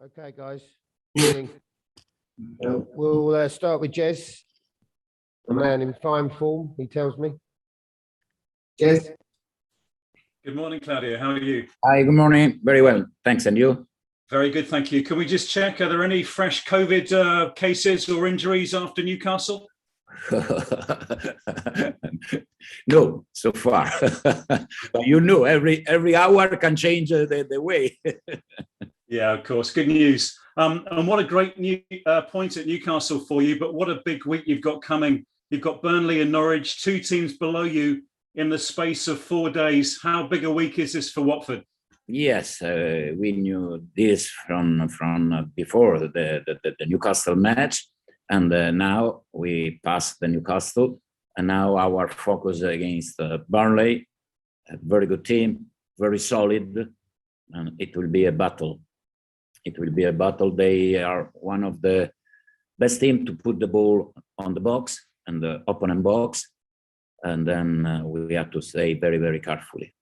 Okay, guys. Morning. We'll start with Jez, a man in fine form, he tells me. Jez? Good morning, Claudio. How are you? Hi, good morning. Very well. Thanks. And you? Very good, thank you. Can we just check, are there any fresh COVID cases or injuries after Newcastle? No, so far. But you know, every hour can change the way. Yeah, of course. Good news. And what a great new point at Newcastle for you, but what a big week you've got coming. You've got Burnley and Norwich, two teams below you in the space of 4 days. How big a week is this for Watford? Yes, we knew this from before the Newcastle match, and now we passed the Newcastle, and now our focus against Burnley, a very good team, very solid, and it will be a battle. It will be a battle. They are one of the best team to put the ball on the box and the opponent box, and then we have to stay very, very carefully.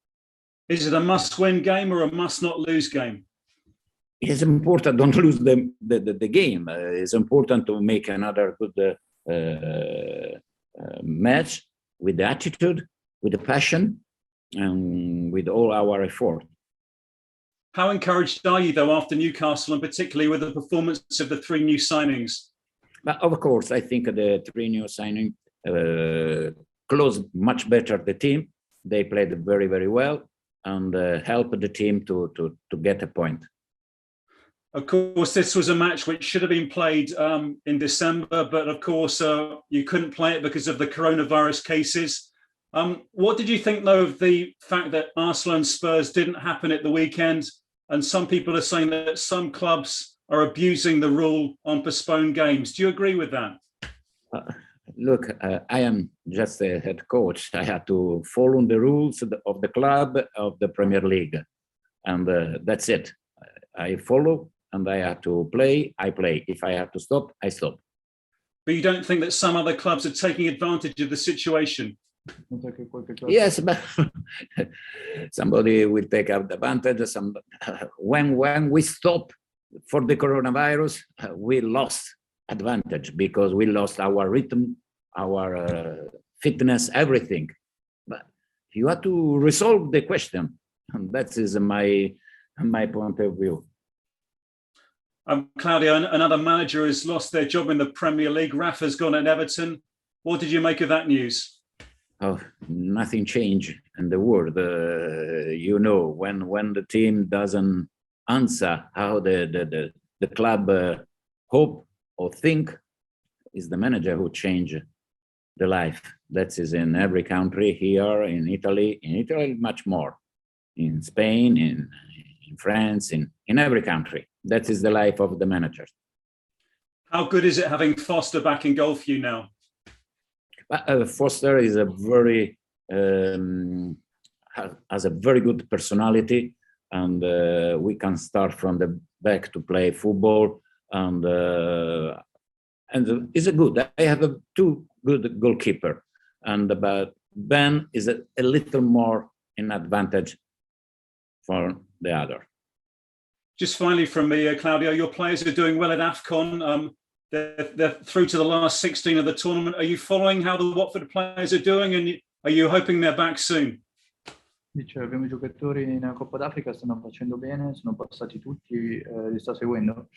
Is it a must-win game or a must-not-lose game? It's important don't lose the game. It's important to make another good match with the attitude, with the passion, and with all our effort. How encouraged are you, though, after Newcastle, and particularly with the performance of the three new signings? But of course, I think the three new signings closed much better the team. They played very, very well and helped the team to get a point. Of course, this was a match which should have been played in December, but of course, you couldn't play it because of the coronavirus cases. What did you think, though, of the fact that Arsenal and Spurs didn't happen at the weekend? And some people are saying that some clubs are abusing the rule on postponed games. Do you agree with that? Look, I am just a head coach. I have to follow the rules of the club of the Premier League. And that's it. I follow and I have to play, I play. If I have to stop, I stop. But you don't think that some other clubs are taking advantage of the situation? Yes, but somebody will take advantage. When we stop for the coronavirus, we lost advantage because we lost our rhythm, our fitness, everything. But you have to resolve the question, and that is my point of view. Claudio, another manager has lost their job in the Premier League. Rafa's gone at Everton. What did you make of that news? Oh, nothing changed in the world. You know, when the team doesn't answer how the club hope or think, is the manager who change the life. That is in every country, here in Italy much more, in Spain, in France, in every country. That is the life of the managers. How good is it having Foster back in goal for you now? Foster is a very has a very good personality, and we can start from the back to play football, and is a good. I have two good goalkeeper, but Ben is a little more in advantage for the other. Just finally from me, Claudio, your players are doing well at AFCON. They're through to the last 16 of the tournament. Are you following how the Watford players are doing, and are you hoping they're back soon? Dice, abbiamo I giocatori in Coppa d'Africa, stanno facendo bene, sono passati tutti, li sta seguendo?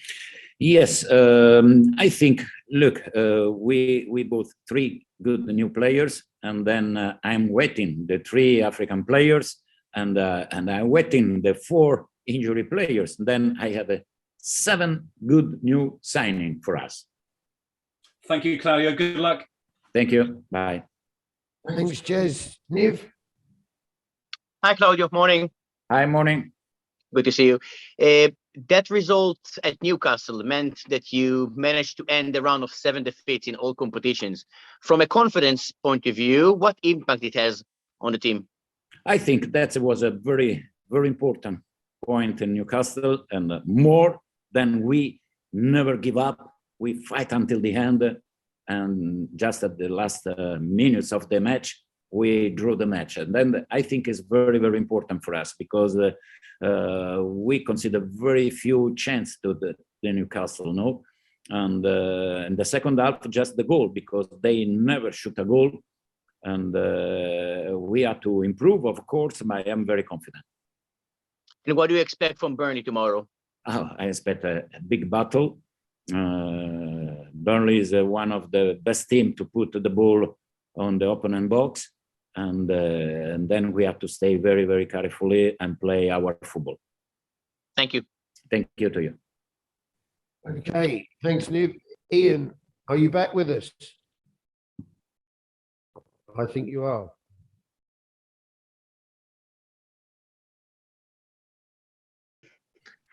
Yes, I think, look, we bought three good new players, and then I'm waiting the three African players, and I'm waiting the four injury players. Then I have 7 good new signing for us. Thank you, Claudio. Good luck. Thank you. Bye. Thanks, Jez. Niv? Hi, Claudio. Morning. Hi, morning. Good to see you. That result at Newcastle meant that you managed to end the round of 7 defeats in all competitions. From a confidence point of view, what impact it has on the team? I think that was a very, very important point in Newcastle, and more than we never give up. We fight until the end, and just at the last minutes of the match, we drew the match. And then I think it's very, very important for us because we consider very few chance to the Newcastle, no? And in the second half, just the goal, because they never shoot a goal. And we have to improve, of course, but I am very confident. And what do you expect from Burnley tomorrow? Oh, I expect a big battle. Burnley is one of the best teams to put the ball on the opponent box. And then we have to stay very, very carefully and play our football. Thank you. Thank you to you. Okay, thanks, Niv. Ian, are you back with us? I think you are.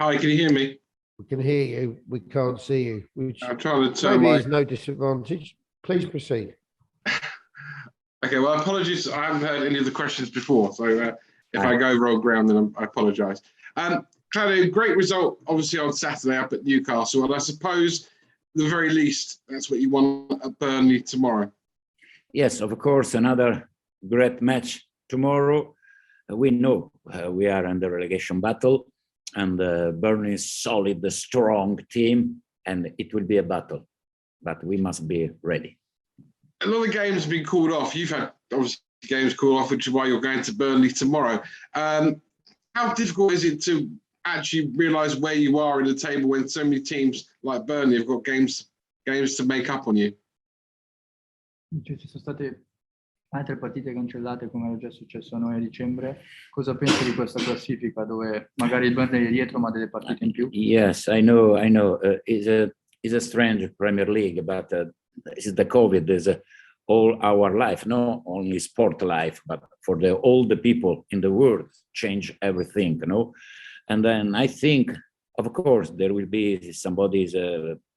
Hi, can you hear me? We can hear you. We can't see you. Which I'm trying to turn maybe my... is no disadvantage. Please proceed. Okay, well, apologies. I haven't heard any of the questions before. So if I go rogue ground, then I apologise. Claudio, great result, obviously, on Saturday up at Newcastle. And I suppose, at the very least, that's what you want at Burnley tomorrow. Yes, of course, another great match tomorrow. We know we are in the relegation battle, and Burnley is solid, strong team, and it will be a battle, but we must be ready. A lot of games have been called off. You've had, obviously, games called off, which is why you're going to Burnley tomorrow. How difficult is it to actually realise where you are in the table when so many teams like Burnley have got games to make up on you? Cioè, ci sono state altre partite cancellate come era già successo a noi a dicembre. Cosa pensi di questa classifica dove magari il Burnley è dietro ma delle partite in più? Yes, I know. It's a strange Premier League, but this is the COVID is all our life, not only sport life, but for all the people in the world, change everything, you know. And then I think, of course, there will be somebody's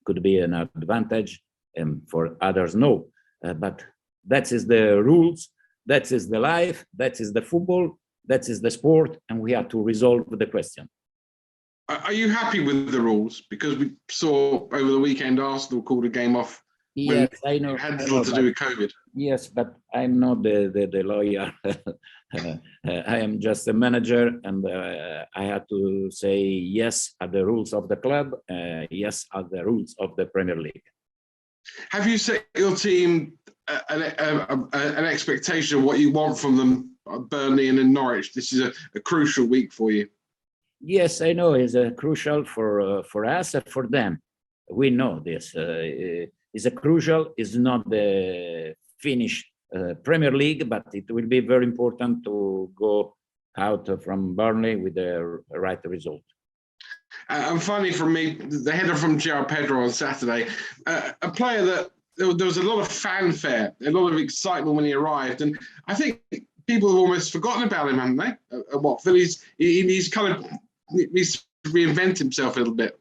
could be an advantage, and for others, no. But that is the rules, that is the life, that is the football, that is the sport, and we have to resolve the question. Are you happy with the rules? Because we saw over the weekend Arsenal called a game off. Yes, I know. It had little to do with COVID. Yes, but I'm not the lawyer. I am just a manager, and I have to say yes at the rules of the club, yes at the rules of the Premier League. Have you set your team an expectation of what you want from them, Burnley and in Norwich? This is a crucial week for you. Yes, I know it's crucial for us and for them. We know this. It's a crucial. It's not the Finnish Premier League, but it will be very important to go out from Burnley with the right result. And finally, from me, the header from João Pedro on Saturday, a player that there was a lot of fanfare, a lot of excitement when he arrived, and I think people have almost forgotten about him, haven't they? At Watford, he's kind of needs to reinvent himself a little bit.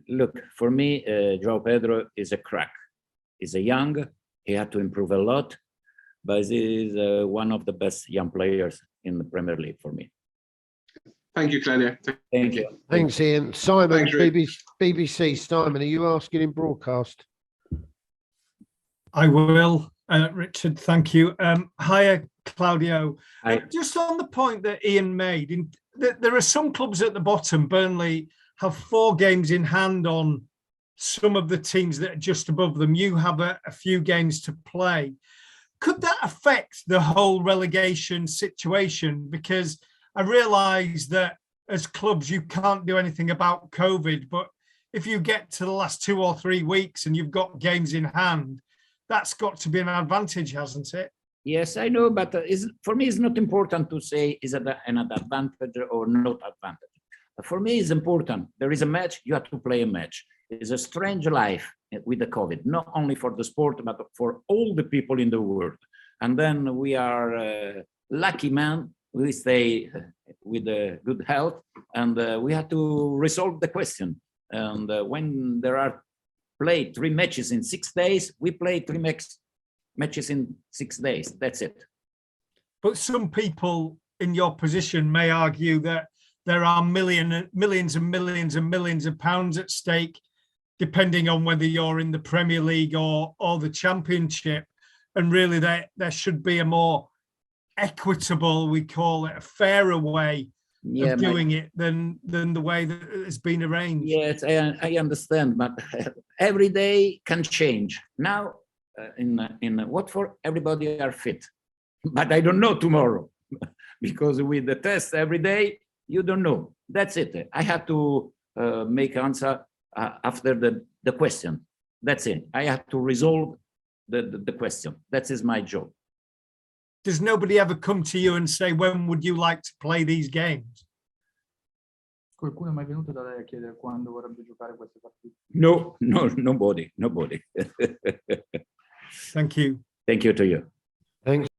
Look, for me, João Pedro is a crack. He's a young. He had to improve a lot, but he is one of the best young players in the Premier League for me. Thank you, Claudio. Thank you. Thanks, Ian. Simon, Thanks, BBC. Simon, are you asking in broadcast? I will, Richard. Thank you. Hiya, Claudio. Hi. Just on the point that Ian made, there are some clubs at the bottom. Burnley have 4 games in hand on some of the teams that are just above them. You have a few games to play. Could that affect the whole relegation situation? Because I realise that as clubs, you can't do anything about COVID, but if you get to the last 2 or 3 weeks and you've got games in hand, that's got to be an advantage, hasn't it? Yes, I know, but for me, it's not important to say is it an advantage or not advantage. For me, it's important. There is a match, you have to play a match. It's a strange life with the COVID, not only for the sport, but for all the people in the world. And then we are lucky man, we stay with good health, and we have to resolve the question. And when there are played 3 matches in 6 days, we play 3 matches in 6 days. That's it. But some people in your position may argue that there are millions and millions and millions of pounds at stake, depending on whether you're in the Premier League or the Championship. and really there should be a more equitable, we call it a fairer way of doing it than the way that it's been arranged. Yes, I understand, but every day can change. Now in Watford, everybody are fit, but I don't know tomorrow because with the test every day, you don't know. That's it. I have to make answer after the question. That's it. I have to resolve the question. That is my job. Does nobody ever come to you and say, when would you like to play these games? Qualcuno è mai venuto da lei a chiedere quando vorrebbe giocare queste partite? No, nobody. Thank you. Thank you to you. Thanks.